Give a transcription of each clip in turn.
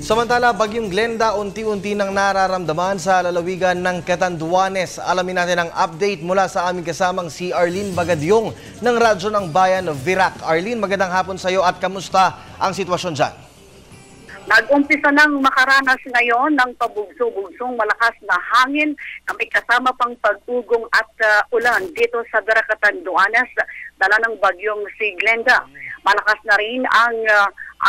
Samantala, Bagyong Glenda unti-unti nang nararamdaman sa lalawigan ng Catanduanes. Alamin natin ang update mula sa aming kasamang si Arlene Bagadyong ng Radyo ng Bayan of Virac. Arlene, magandang hapon sa iyo at kamusta ang sitwasyon dyan? Nag-umpisa nang makaranas ngayon ng pabugso-bugsong malakas na hangin na may kasama pang pag-ugong at ulan dito sa Virac, Catanduanes, dala ng bagyong si Glenda. Malakas na rin ang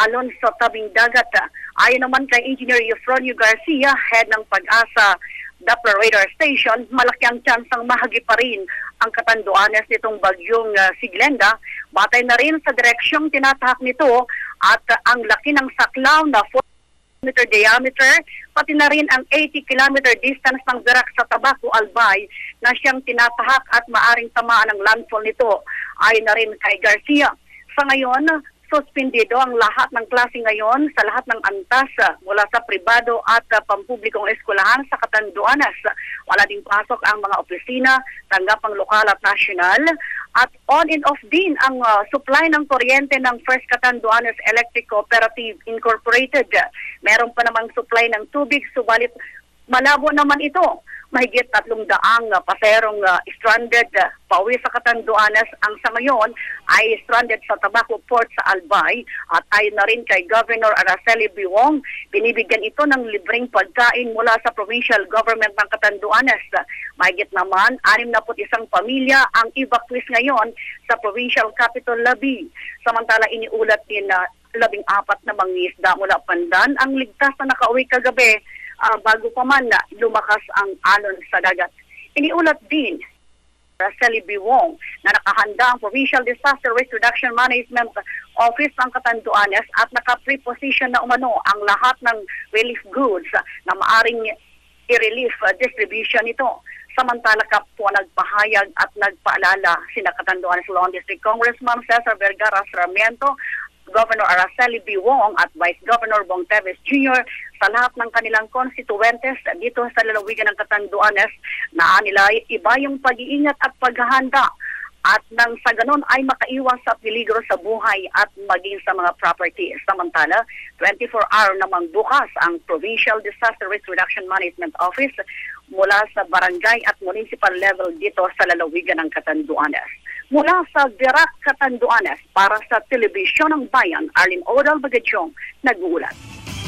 alon sa tabing dagat. Ayon naman kay Engineer Eufronio Garcia, head ng Pag-asa Doppler Radar Station, malaki ang tsansang mahagi pa rin ang Catanduanes nitong bagyong si Glenda. Batay na rin sa direksyong tinatahak nito at ang laki ng saklaw na 4 km diameter, pati na rin ang 80 km distance ng Virac sa Tabaco, Albay na siyang tinatahak at maaring tamaan ng landfall nito. Ayon na rin kay Garcia. Sa ngayon, suspendido ang lahat ng klase ngayon sa lahat ng antas mula sa pribado at pampublikong eskwelahan sa Catanduanes. Wala ding pasok ang mga opisina, tanggapang lokal at nasyonal. At on and off din ang supply ng kuryente ng First Catanduanes Electric Cooperative Incorporated. Meron pa namang supply ng tubig, subalit malabo naman ito. Mahigit 300 paserong stranded pauwi sa Catanduanes ang sa ngayon ay stranded sa Tabaco Port sa Albay. At ayon na rin kay Governor Araceli Biwong, binibigyan ito ng libreng pagkain mula sa provincial government ng Catanduanes. Mahigit naman 61 pamilya ang evacuees ngayon sa provincial capital Labi. Samantala iniulat din na 14 na mangingisda mula Pandan ang ligtas na nakauwi kagabi bago pa man lumakas ang alon sa dagat. Iniulat din Araceli Biwong na nakahanda ang Provincial Disaster Risk Reduction Management Office ng Catanduanes at naka-preposition na umano ang lahat ng relief goods na maaring i-relief distribution nito. Samantala kapwa nagpahayag at nagpaalala sina Catanduanes Lawn District Congressman Cesar Vergara Sarmiento, Governor Araceli Biwong at Vice Governor Bong Teves Jr. sa lahat ng kanilang constituentes dito sa lalawigan ng Catanduanes na nila iba yung pag-iingat at paghahanda at nang sa ganon ay makaiwas sa peligro sa buhay at maging sa mga property. Samantala, 24-hour namang bukas ang Provincial Disaster Risk Reduction Management Office mula sa barangay at municipal level dito sa lalawigan ng Catanduanes. Mula sa Virac, Catanduanes, para sa Telebisyon ng Bayan, Arlene Bagadyong, nag-uulat.